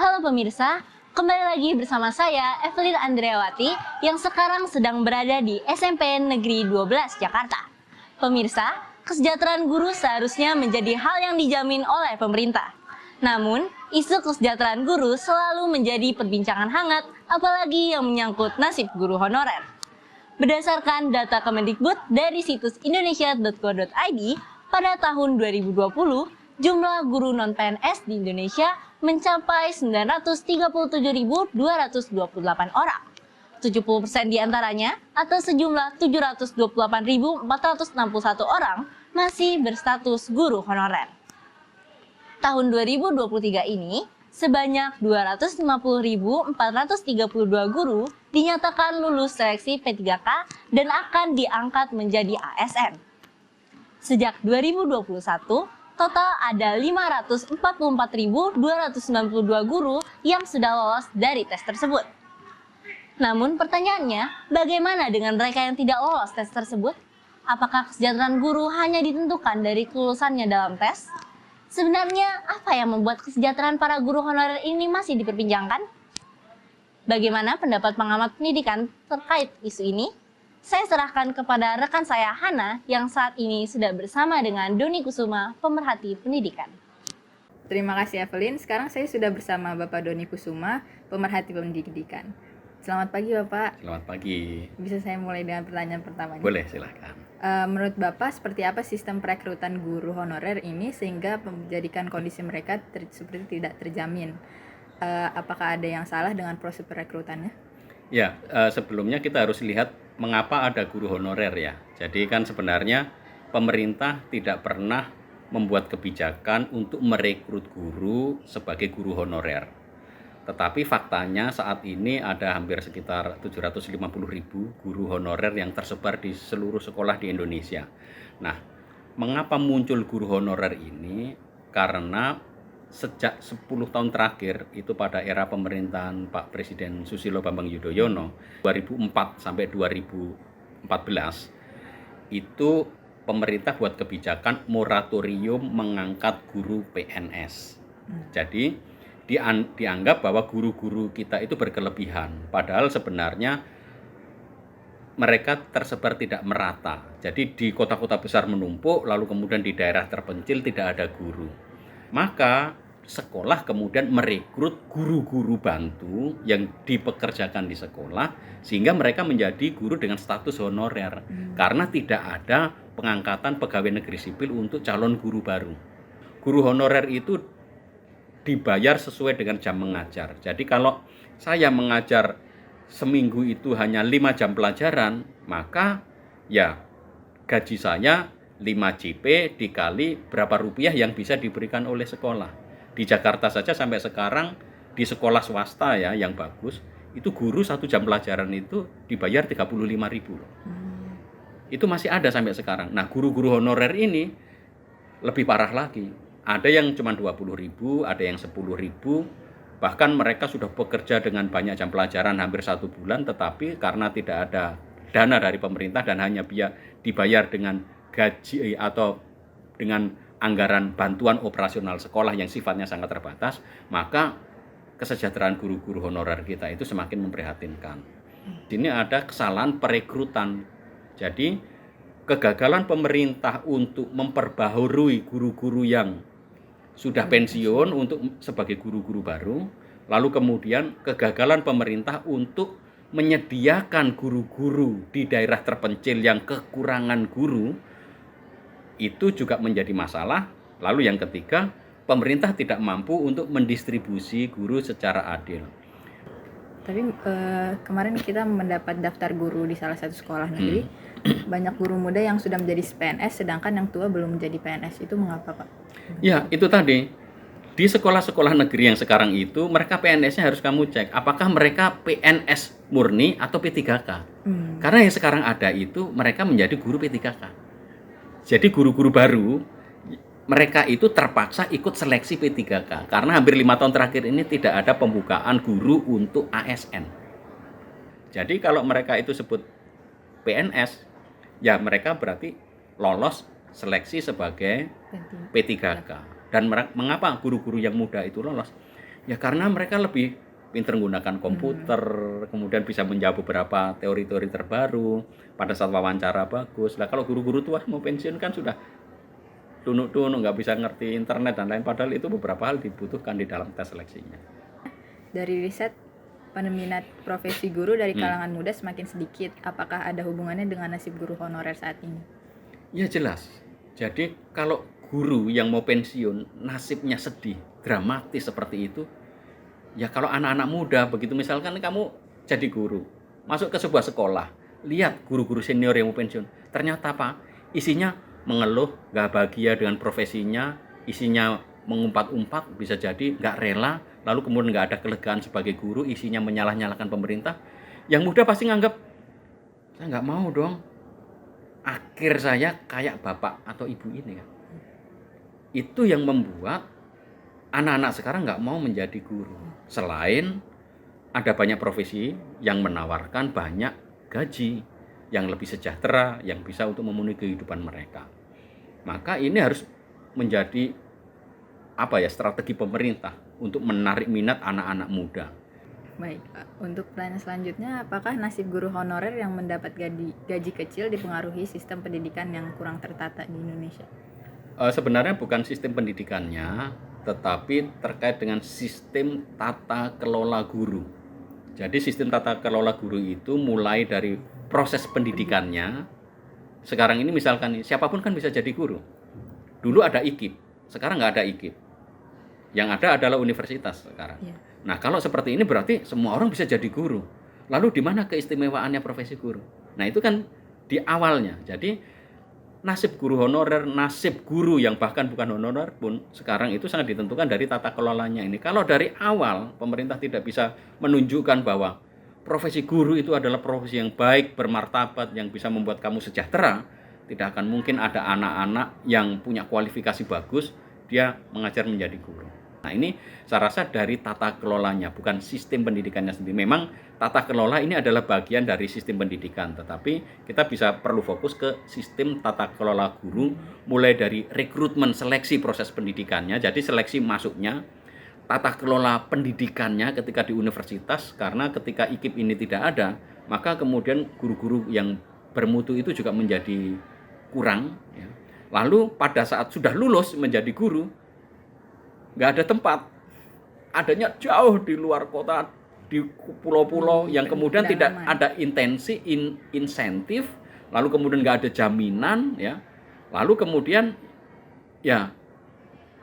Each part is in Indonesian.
Halo pemirsa, kembali lagi bersama saya Evelyn Andreawati yang sekarang sedang berada di SMP Negeri 12 Jakarta. Pemirsa, kesejahteraan guru seharusnya menjadi hal yang dijamin oleh pemerintah. Namun, isu kesejahteraan guru selalu menjadi perbincangan hangat, apalagi yang menyangkut nasib guru honorer. Berdasarkan data Kemendikbud dari situs indonesia.go.id, pada tahun 2020, jumlah guru non-PNS di Indonesia mencapai 937.228 orang. 70% diantaranya atau sejumlah 728.461 orang masih berstatus guru honorer. Tahun 2023 ini, sebanyak 250.432 guru dinyatakan lulus seleksi P3K dan akan diangkat menjadi ASN. Sejak 2021, total ada 544.292 guru yang sudah lolos dari tes tersebut. Namun pertanyaannya, bagaimana dengan mereka yang tidak lolos tes tersebut? Apakah kesejahteraan guru hanya ditentukan dari kelulusannya dalam tes? Sebenarnya apa yang membuat kesejahteraan para guru honorer ini masih diperbincangkan? Bagaimana pendapat pengamat pendidikan terkait isu ini? Saya serahkan kepada rekan saya Hana yang saat ini sudah bersama dengan Doni Kusuma, pemerhati pendidikan. Terima kasih Evelyn. Sekarang saya sudah bersama Bapak Doni Kusuma, pemerhati pendidikan. Selamat pagi Bapak. Selamat pagi. Bisa saya mulai dengan pertanyaan pertamanya? Boleh, silakan. Menurut Bapak, seperti apa sistem perekrutan guru honorer ini sehingga menjadikan kondisi mereka seperti tidak terjamin? Apakah ada yang salah dengan proses perekrutannya? Ya, sebelumnya kita harus lihat mengapa ada guru honorer ya. Jadi kan sebenarnya pemerintah tidak pernah membuat kebijakan untuk merekrut guru sebagai guru honorer. Tetapi faktanya saat ini ada hampir sekitar 750.000 guru honorer yang tersebar di seluruh sekolah di Indonesia. Nah, mengapa muncul guru honorer ini? Karena sejak 10 tahun terakhir, itu pada era pemerintahan Pak Presiden Susilo Bambang Yudhoyono, 2004 sampai 2014, itu pemerintah buat kebijakan moratorium mengangkat guru PNS. Jadi, dianggap bahwa guru-guru kita itu berkelebihan, padahal sebenarnya mereka tersebar tidak merata. Jadi di kota-kota besar menumpuk, lalu kemudian di daerah terpencil tidak ada guru. Maka sekolah kemudian merekrut guru-guru bantu yang dipekerjakan di sekolah, sehingga mereka menjadi guru dengan status honorer, karena tidak ada pengangkatan pegawai negeri sipil untuk calon guru baru. Guru honorer itu dibayar sesuai dengan jam mengajar. Jadi kalau saya mengajar seminggu itu hanya 5 jam pelajaran, maka ya gaji saya 5 JP dikali berapa rupiah yang bisa diberikan oleh sekolah. Di Jakarta saja sampai sekarang di sekolah swasta ya yang bagus, itu guru 1 jam pelajaran itu dibayar 35.000 loh. Itu masih ada sampai sekarang. Nah, guru-guru honorer ini lebih parah lagi. Ada yang cuma 20.000, ada yang 10.000, bahkan mereka sudah bekerja dengan banyak jam pelajaran hampir 1 bulan, tetapi karena tidak ada dana dari pemerintah dan hanya dibayar dengan gaji atau dengan anggaran bantuan operasional sekolah yang sifatnya sangat terbatas, maka kesejahteraan guru-guru honorer kita itu semakin memprihatinkan. Ini ada kesalahan perekrutan. Jadi kegagalan pemerintah untuk memperbaharui guru-guru yang sudah pensiun untuk sebagai guru-guru baru, lalu kemudian kegagalan pemerintah untuk menyediakan guru-guru di daerah terpencil yang kekurangan guru, itu juga menjadi masalah. Lalu yang ketiga, pemerintah tidak mampu untuk mendistribusi guru secara adil. Tapi kemarin kita mendapat daftar guru di salah satu sekolah negeri, banyak guru muda yang sudah menjadi PNS, sedangkan yang tua belum menjadi PNS. Itu mengapa, Pak? Ya, itu tadi. Di sekolah-sekolah negeri yang sekarang itu, mereka PNS-nya harus kamu cek, apakah mereka PNS murni atau P3K. Karena yang sekarang ada itu, mereka menjadi guru P3K. Jadi guru-guru baru, mereka itu terpaksa ikut seleksi P3K. Karena hampir 5 tahun terakhir ini tidak ada pembukaan guru untuk ASN. Jadi kalau mereka itu sebut PNS, ya mereka berarti lolos seleksi sebagai P3K. Dan mengapa guru-guru yang muda itu lolos? Ya karena mereka lebih pintar menggunakan komputer, kemudian bisa menjawab beberapa teori-teori terbaru, pada saat wawancara bagus. Lah kalau guru-guru tua mau pensiun kan sudah tunuk-tunuk, nggak bisa ngerti internet dan lain, padahal itu beberapa hal dibutuhkan di dalam tes seleksinya. Dari riset, peminat profesi guru dari kalangan muda semakin sedikit. Apakah ada hubungannya dengan nasib guru honorer saat ini? Ya jelas. Jadi kalau guru yang mau pensiun nasibnya sedih, dramatis seperti itu, ya kalau anak-anak muda begitu, misalkan kamu jadi guru, masuk ke sebuah sekolah, lihat guru-guru senior yang mau pensiun, ternyata apa? Isinya mengeluh, gak bahagia dengan profesinya, isinya mengumpat-umpat, bisa jadi gak rela, lalu kemudian gak ada kelegaan sebagai guru, isinya menyalah-nyalahkan pemerintah. Yang muda pasti nganggap, saya gak mau dong, akhir saya kayak bapak atau ibu ini kan. Itu yang membuat anak-anak sekarang nggak mau menjadi guru. Selain ada banyak profesi yang menawarkan banyak gaji yang lebih sejahtera, yang bisa untuk memenuhi kehidupan mereka. Maka ini harus menjadi strategi pemerintah untuk menarik minat anak-anak muda. Baik, untuk pertanyaan selanjutnya, apakah nasib guru honorer yang mendapat gaji kecil dipengaruhi sistem pendidikan yang kurang tertata di Indonesia? Sebenarnya bukan sistem pendidikannya, tetapi terkait dengan sistem tata kelola guru. Jadi sistem tata kelola guru itu mulai dari proses pendidikannya. Sekarang ini misalkan siapapun kan bisa jadi guru. Dulu ada IKIP, sekarang nggak ada IKIP. Yang ada adalah universitas sekarang. Ya. Nah kalau seperti ini berarti semua orang bisa jadi guru. Lalu di mana keistimewaannya profesi guru? Nah itu kan di awalnya. Jadi nasib guru honorer, nasib guru yang bahkan bukan honorer pun sekarang itu sangat ditentukan dari tata kelolanya ini. Kalau dari awal pemerintah tidak bisa menunjukkan bahwa profesi guru itu adalah profesi yang baik, bermartabat, yang bisa membuat kamu sejahtera, tidak akan mungkin ada anak-anak yang punya kualifikasi bagus, dia mengajar menjadi guru. Nah ini saya rasa dari tata kelolanya, bukan sistem pendidikannya sendiri. Memang tata kelola ini adalah bagian dari sistem pendidikan, tetapi kita bisa perlu fokus ke sistem tata kelola guru, mulai dari rekrutmen, seleksi proses pendidikannya, jadi seleksi masuknya, tata kelola pendidikannya ketika di universitas, karena ketika IKIP ini tidak ada, maka kemudian guru-guru yang bermutu itu juga menjadi kurang. Ya. Lalu pada saat sudah lulus menjadi guru, nggak ada tempat, adanya jauh di luar kota, di pulau-pulau yang kemudian tidak ada insentif, lalu kemudian nggak ada jaminan, ya, lalu kemudian ya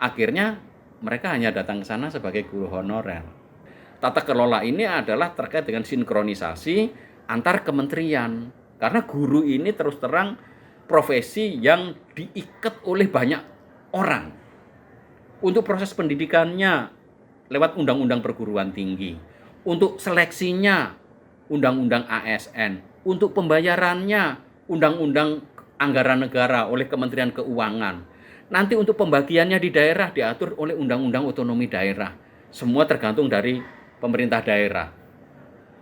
akhirnya mereka hanya datang ke sana sebagai guru honorer. Tata kelola ini adalah terkait dengan sinkronisasi antar kementerian, karena guru ini terus terang profesi yang diikat oleh banyak orang. Untuk proses pendidikannya lewat undang-undang perguruan tinggi, untuk seleksinya undang-undang ASN, untuk pembayarannya undang-undang anggaran negara oleh Kementerian Keuangan. Nanti untuk pembagiannya di daerah diatur oleh undang-undang otonomi daerah. Semua tergantung dari pemerintah daerah.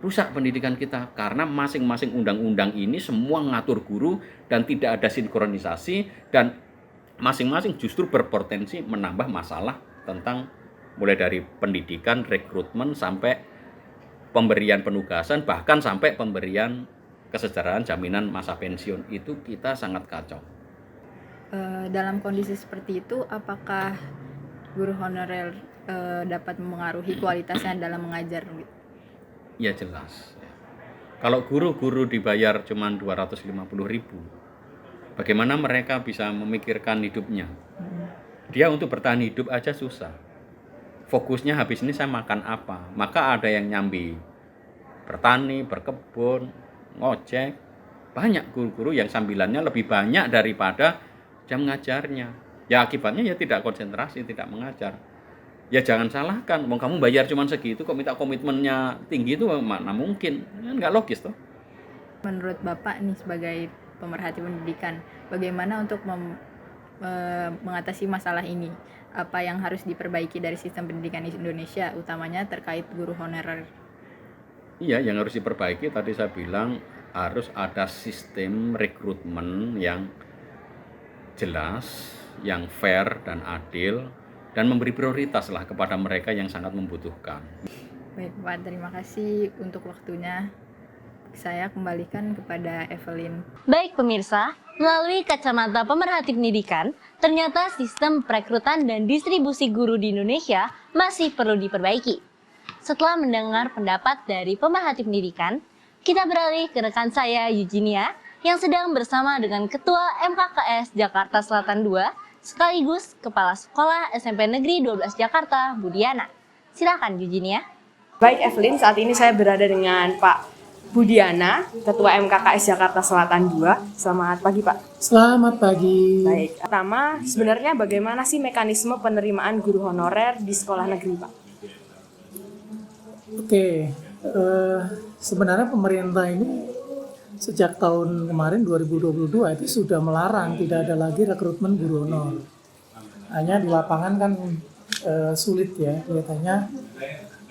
Rusak pendidikan kita karena masing-masing undang-undang ini semua ngatur guru dan tidak ada sinkronisasi, dan masing-masing justru berpotensi menambah masalah tentang mulai dari pendidikan, rekrutmen, sampai pemberian penugasan, bahkan sampai pemberian kesejahteraan jaminan masa pensiun. Itu kita sangat kacau. Dalam kondisi seperti itu, apakah guru honorer dapat mempengaruhi kualitasnya dalam mengajar? Ya jelas. Kalau guru-guru dibayar cuma 250.000, bagaimana mereka bisa memikirkan hidupnya? Dia untuk bertahan hidup aja susah. Fokusnya habis ini saya makan apa? Maka ada yang nyambi bertani, berkebun, ngojek. Banyak guru-guru yang sambilannya lebih banyak daripada jam ngajarnya. Ya akibatnya ya tidak konsentrasi, tidak mengajar. Ya jangan salahkan, mau kamu bayar cuma segitu kok minta komitmennya tinggi, itu mana mungkin? Nggak logis toh. Menurut Bapak nih sebagai pemerhati pendidikan, bagaimana untuk mengatasi masalah ini? Apa yang harus diperbaiki dari sistem pendidikan di Indonesia, utamanya terkait guru honorer? Iya, yang harus diperbaiki tadi saya bilang harus ada sistem rekrutmen yang jelas, yang fair dan adil. dan memberi prioritas lah kepada mereka yang sangat membutuhkan. Baik Pak, terima kasih untuk waktunya. Saya kembalikan kepada Evelyn. Baik pemirsa, melalui kacamata pemerhati pendidikan, ternyata sistem perekrutan dan distribusi guru di Indonesia masih perlu diperbaiki. Setelah mendengar pendapat dari pemerhati pendidikan, kita beralih ke rekan saya Eugenia yang sedang bersama dengan Ketua MKKS Jakarta Selatan II sekaligus Kepala Sekolah SMP Negeri 12 Jakarta, Budiana. Silakan Eugenia. Baik Evelyn, saat ini saya berada dengan Pak Budiana, Ketua MKKS Jakarta Selatan II. Selamat pagi Pak. Selamat pagi. Baik, pertama sebenarnya bagaimana sih mekanisme penerimaan guru honorer di sekolah negeri Pak? Oke, sebenarnya pemerintah ini sejak tahun kemarin 2022 itu sudah melarang tidak ada lagi rekrutmen guru honor. Hanya di lapangan kan sulit ya, kelihatannya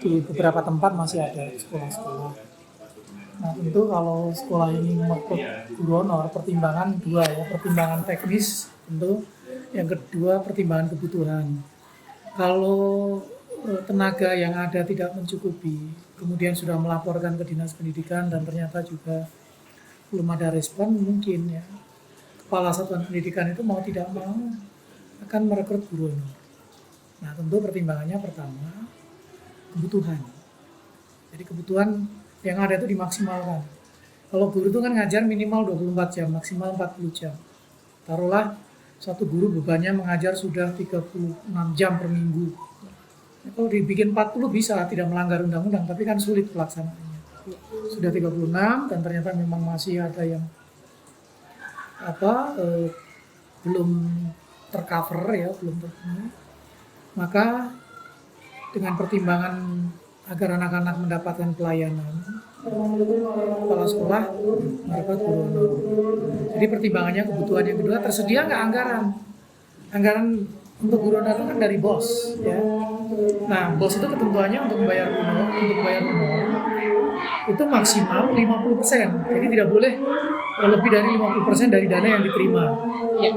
di beberapa tempat masih ada sekolah-sekolah. Nah tentu kalau sekolah ini merekrut guru honor, pertimbangan dua ya, pertimbangan teknis tentu, yang kedua pertimbangan kebutuhan. Kalau tenaga yang ada tidak mencukupi, kemudian sudah melaporkan ke Dinas Pendidikan dan ternyata juga belum ada respon, mungkin ya kepala satuan pendidikan itu mau tidak mau akan merekrut guru honor. Nah tentu pertimbangannya pertama kebutuhan. Jadi kebutuhan yang ada itu dimaksimalkan. Kalau guru itu kan ngajar minimal 24 jam, maksimal 40 jam. Taruhlah satu guru bebannya mengajar sudah 36 jam per minggu. Nah, kalau dibikin 40 bisa, tidak melanggar undang-undang, tapi kan sulit pelaksanaannya. Sudah 36 dan ternyata memang masih ada yang belum tercover ya, belum terpenuhi. Maka dengan pertimbangan agar anak-anak mendapatkan pelayanan, kepala sekolah merekrut guru honor. Jadi pertimbangannya kebutuhan. Yang kedua, tersedia nggak anggaran? Anggaran untuk guru honor kan dari bos, ya. Nah, bos itu ketentuannya untuk bayar honor itu maksimal 50%. Jadi tidak boleh lebih dari 50% dari dana yang diterima. Ya.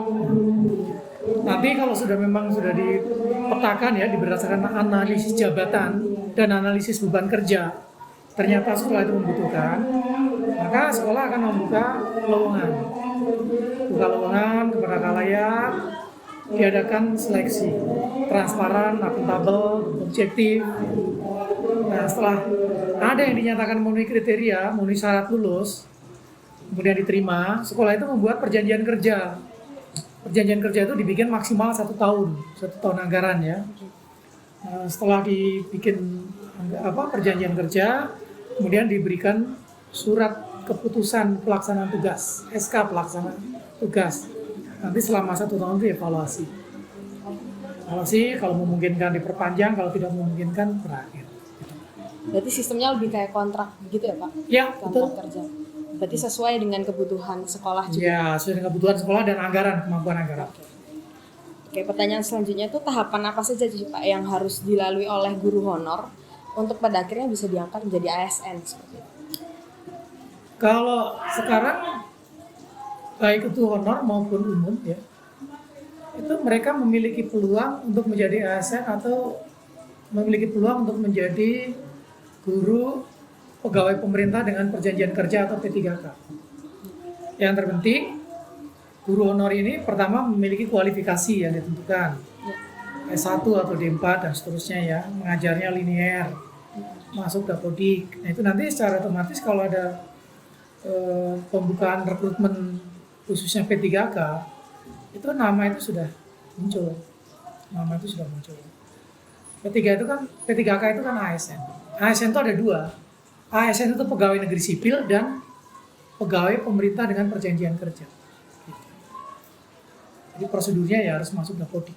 Nanti kalau memang sudah dipetakan ya, berdasarkan analisis jabatan dan analisis beban kerja, ternyata sekolah itu membutuhkan, maka sekolah akan membuka lowongan. Buka lowongan kepada khalayak, diadakan seleksi, transparan, akuntabel, objektif. Nah, setelah ada yang dinyatakan memenuhi kriteria, memenuhi syarat lulus, kemudian diterima, sekolah itu membuat perjanjian kerja. Perjanjian kerja itu dibikin maksimal 1 tahun anggaran ya. Setelah dibikin perjanjian kerja, kemudian diberikan surat keputusan pelaksanaan tugas, SK pelaksanaan tugas. Nanti selama 1 tahun itu evaluasi. Kalau memungkinkan diperpanjang, kalau tidak memungkinkan berakhir. Berarti sistemnya lebih kayak kontrak gitu ya Pak? Ya, kontrak betul. kerja. Berarti sesuai dengan kebutuhan sekolah juga. Ya, sesuai dengan kebutuhan sekolah dan kemampuan anggaran. Oke, pertanyaan selanjutnya itu tahapan apa saja sih Pak yang harus dilalui oleh guru honor untuk pada akhirnya bisa diangkat menjadi ASN seperti itu? Kalau sekarang baik itu honor maupun umum ya, itu mereka memiliki peluang untuk menjadi ASN atau memiliki peluang untuk menjadi guru pegawai pemerintah dengan perjanjian kerja atau P3K. Yang terpenting, guru honor ini pertama memiliki kualifikasi yang ditentukan. S1 atau D4 dan seterusnya ya, mengajarnya linear, masuk dapodik. Nah itu nanti secara otomatis kalau ada pembukaan rekrutmen khususnya P3K, itu nama itu sudah muncul. P3K itu kan ASN. ASN itu ada 2. ASN itu pegawai negeri sipil dan pegawai pemerintah dengan perjanjian kerja. Jadi prosedurnya ya harus masuk dapodik.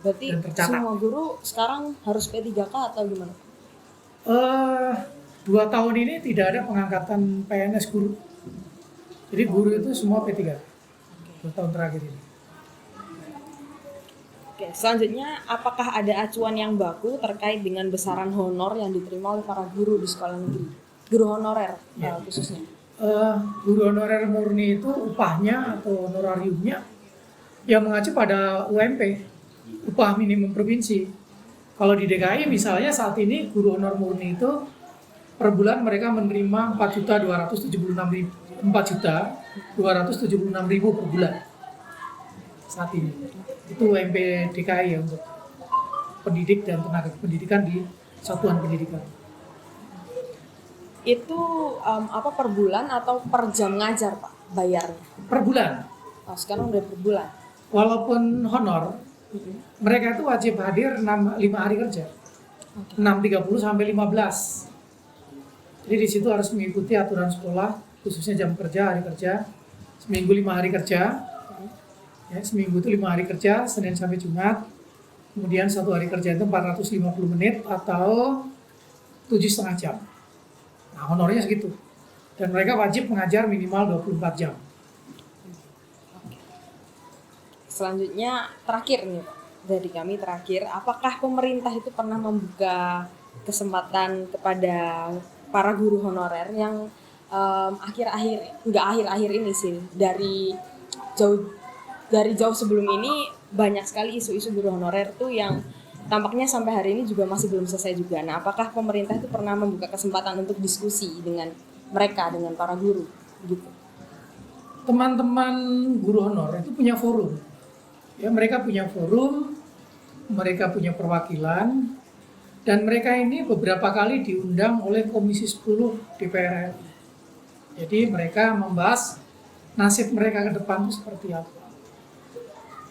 Berarti semua guru sekarang harus P3K atau gimana? 2 tahun ini tidak ada pengangkatan PNS guru. Jadi guru itu semua P3K. 2 tahun terakhir ini. Oke, selanjutnya apakah ada acuan yang baku terkait dengan besaran honor yang diterima oleh para guru di sekolah negeri? Guru honorer khususnya. Guru honorer murni itu upahnya atau honorariumnya yang mengacu pada UMP. upah minimum provinsi. Kalau di DKI misalnya saat ini guru honor murni itu per bulan mereka menerima 4.276.000 per bulan saat ini. Itu UMP DKI ya untuk pendidik dan tenaga pendidikan di satuan pendidikan. Itu apa per bulan atau per jam ngajar Pak bayarnya? Per bulan. Oh, sekarang udah per bulan. Walaupun honor, mereka itu wajib hadir 5 hari kerja. 6.30 sampai 15. Jadi di situ harus mengikuti aturan sekolah, khususnya jam kerja, hari kerja. Seminggu 5 hari kerja. Ya, seminggu itu 5 hari kerja, Senin sampai Jumat. Kemudian 1 hari kerja itu 450 menit atau 7,5 jam. Nah, honornya segitu. Dan mereka wajib mengajar minimal 24 jam. Selanjutnya terakhir nih Pak, dari kami terakhir, apakah pemerintah itu pernah membuka kesempatan kepada para guru honorer yang akhir-akhir ini sih, dari jauh sebelum ini banyak sekali isu-isu guru honorer tuh yang tampaknya sampai hari ini juga masih belum selesai juga. Nah, apakah pemerintah itu pernah membuka kesempatan untuk diskusi dengan mereka, dengan para guru gitu? Teman-teman guru honor itu punya forum. Ya, mereka punya forum, mereka punya perwakilan, dan mereka ini beberapa kali diundang oleh Komisi 10 DPR RI. Jadi mereka membahas nasib mereka ke depan itu seperti apa.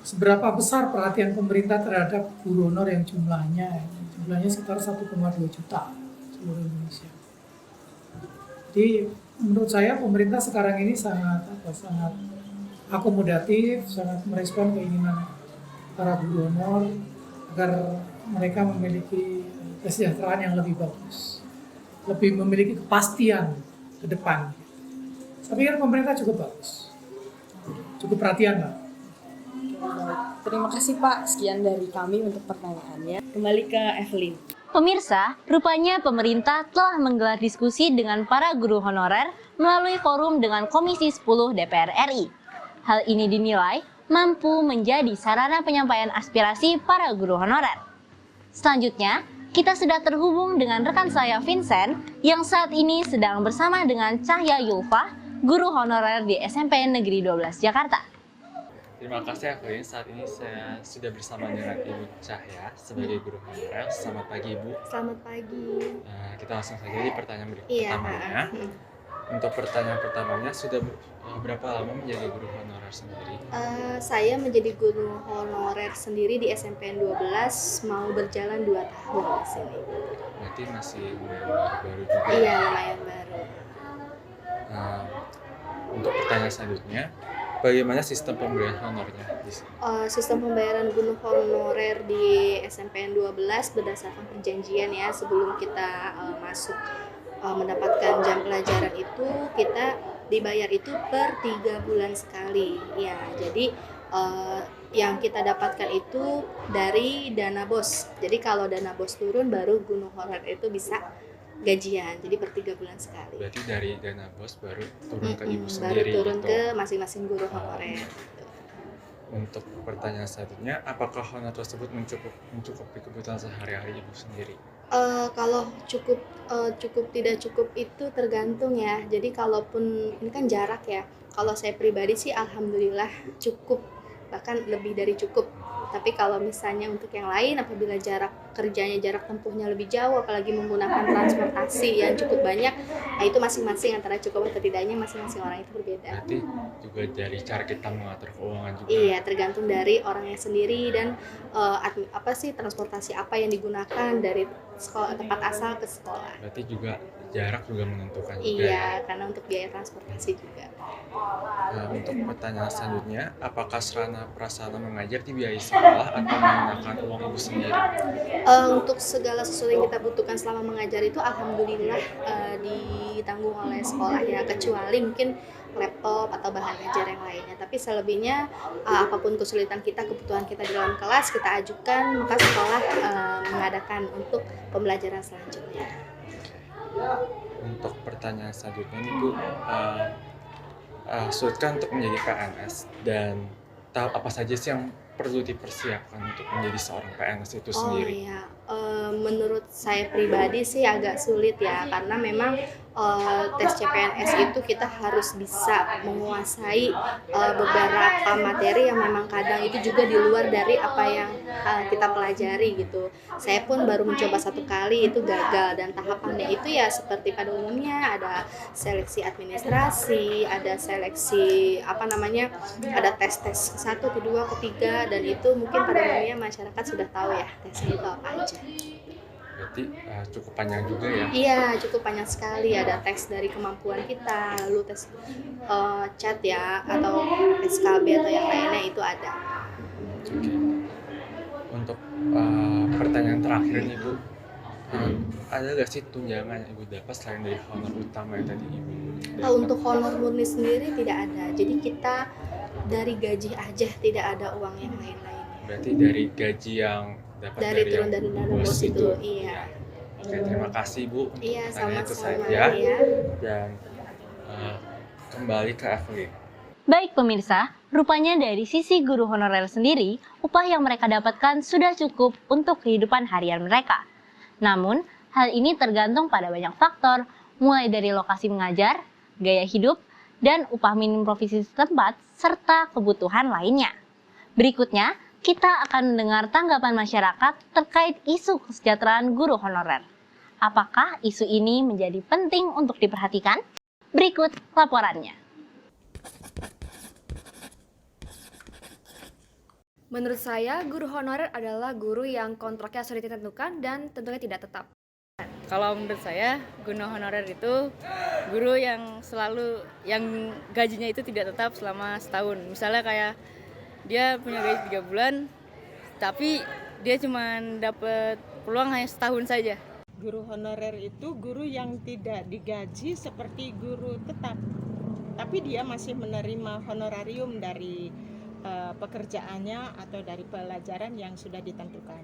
Seberapa besar perhatian pemerintah terhadap guru honor yang jumlahnya sekitar 1,2 juta seluruh Indonesia. Jadi menurut saya pemerintah sekarang ini sangat akomodatif, sangat merespon keinginan para guru honor agar mereka memiliki kesejahteraan yang lebih bagus, lebih memiliki kepastian ke depan. Saya pikir pemerintah cukup bagus, cukup perhatian lah. Terima kasih Pak, sekian dari kami untuk pertanyaannya. Kembali ke Evelyn. Pemirsa, rupanya pemerintah telah menggelar diskusi dengan para guru honorer melalui forum dengan Komisi 10 DPR RI. Hal ini dinilai mampu menjadi sarana penyampaian aspirasi para guru honorer. Selanjutnya, kita sudah terhubung dengan rekan saya Vincent yang saat ini sedang bersama dengan Cahya Yulfa, guru honorer di SMP Negeri 12 Jakarta. Terima kasih Evelyn, saat ini saya sudah bersama dengan Ibu Cahya sebagai guru honorer. Selamat pagi Ibu. Selamat pagi. Kita langsung saja di pertanyaan Iya. pertamanya. Untuk pertanyaan pertamanya, sudah berapa lama menjadi guru honorer sendiri? Saya menjadi guru honorer sendiri di SMPN 12 mau berjalan 2 tahun di sini. Berarti masih lumayan baru juga. Iya, lumayan baru. Untuk pertanyaan selanjutnya, bagaimana sistem pemberian honornya di sini? Sistem pembayaran guru honorer di SMPN 12 berdasarkan perjanjian ya, sebelum kita masuk mendapatkan jam pelajaran itu kita dibayar itu per 3 bulan sekali ya. Jadi yang kita dapatkan itu dari dana BOS. Jadi kalau dana BOS turun baru guru honorer itu bisa gajian. Jadi per 3 bulan sekali. Berarti dari dana BOS baru turun ke Ibu Baru sendiri turun gitu. ke masing-masing guru honorer. Untuk pertanyaan selanjutnya, apakah honor tersebut mencukupi kebutuhan sehari-hari Ibu sendiri? Kalau cukup tidak cukup itu tergantung ya. Jadi kalaupun ini kan jarak ya. Kalau saya pribadi sih alhamdulillah cukup, bahkan lebih dari cukup. Tapi kalau misalnya untuk yang lain, apabila jarak tempuhnya lebih jauh, apalagi menggunakan transportasi yang cukup banyak, nah itu masing-masing antara cukup atau tidaknya masing-masing orang itu berbeda. Berarti juga dari cara kita mengatur keuangan juga. Iya, tergantung dari orangnya sendiri dan transportasi apa yang digunakan dari sekolah, tempat asal ke sekolah. Berarti juga jarak juga menentukan juga. Iya, karena untuk biaya transportasi juga. Untuk pertanyaan selanjutnya, apakah sarana prasarana mengajar dibiayai sekolah atau menggunakan uang Ibu sendiri? Untuk segala sesuatu yang kita butuhkan selama mengajar itu alhamdulillah ditanggung oleh sekolah ya, kecuali mungkin laptop atau bahan ajar yang lainnya. Tapi selebihnya apapun kesulitan kita, kebutuhan kita di dalam kelas kita ajukan, maka sekolah mengadakan untuk pembelajaran selanjutnya. Untuk pertanyaan selanjutnya ini Bu, sulitkah untuk menjadi PNS dan tahap apa saja sih yang perlu dipersiapkan untuk menjadi seorang PNS itu Oh sendiri? iya, menurut saya pribadi sih agak sulit ya, karena memang tes CPNS itu kita harus bisa menguasai beberapa materi yang memang kadang itu juga di luar dari apa yang kita pelajari gitu. Saya pun baru mencoba 1 kali itu gagal, dan tahapannya itu ya seperti pada umumnya ada seleksi administrasi, ada seleksi ada tes-tes 1, kedua, ketiga, dan itu mungkin pada umumnya masyarakat sudah tahu ya tesnya itu apa aja. Berarti cukup panjang juga ya. Iya, cukup banyak sekali. Ada tes dari kemampuan kita, lalu tes CAT ya, atau SKB atau yang lainnya itu ada. Oke. Untuk pertanyaan terakhir nih Bu, ada gak sih tunjangan yang Ibu dapat selain dari honor utama yang tadi Ibu dapat? Untuk honor murni sendiri tidak ada. Jadi kita dari gaji aja, tidak ada uang yang lain-lain. Berarti dari gaji yang dapat Dari turun yang dari dana bos bos itu, iya. Oke, terima kasih Bu untuk Iya, pertanyaan itu sama-sama saja. ya. Dan kembali ke Evelyn. Baik pemirsa, rupanya dari sisi guru honorer sendiri, upah yang mereka dapatkan sudah cukup untuk kehidupan harian mereka. Namun, hal ini tergantung pada banyak faktor, mulai dari lokasi mengajar, gaya hidup, dan upah minimum provinsi setempat, serta kebutuhan lainnya. Berikutnya, kita akan mendengar tanggapan masyarakat terkait isu kesejahteraan guru honorer. Apakah isu ini menjadi penting untuk diperhatikan? Berikut laporannya. Menurut saya, guru honorer adalah guru yang kontraknya sudah ditentukan dan tentunya tidak tetap. Kalau menurut saya, guru honorer itu guru yang yang gajinya itu tidak tetap selama setahun. Misalnya kayak dia punya gaji 3 bulan, tapi dia cuma dapat peluang hanya setahun saja. Guru honorer itu guru yang tidak digaji seperti guru tetap, tapi dia masih menerima honorarium dari pekerjaannya atau dari pelajaran yang sudah ditentukan.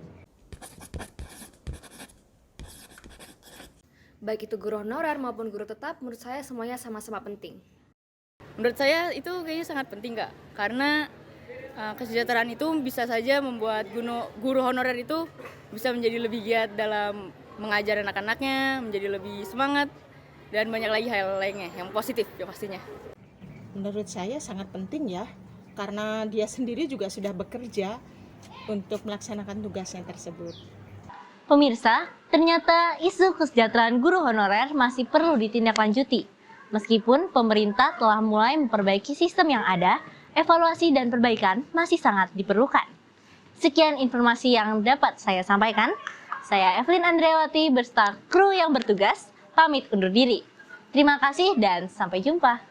Baik itu guru honorer maupun guru tetap, menurut saya semuanya sama-sama penting. Menurut saya itu kayaknya sangat penting Kak, karena kesejahteraan itu bisa saja membuat guru honorer itu bisa menjadi lebih giat dalam mengajar anak-anaknya, menjadi lebih semangat, dan banyak lagi hal lainnya yang positif ya pastinya. Menurut saya sangat penting ya, karena dia sendiri juga sudah bekerja untuk melaksanakan tugasnya tersebut. Pemirsa, ternyata isu kesejahteraan guru honorer masih perlu ditindaklanjuti. Meskipun pemerintah telah mulai memperbaiki sistem yang ada, evaluasi dan perbaikan masih sangat diperlukan. Sekian informasi yang dapat saya sampaikan. Saya Evelyn Andreawati beserta kru yang bertugas, pamit undur diri. Terima kasih dan sampai jumpa.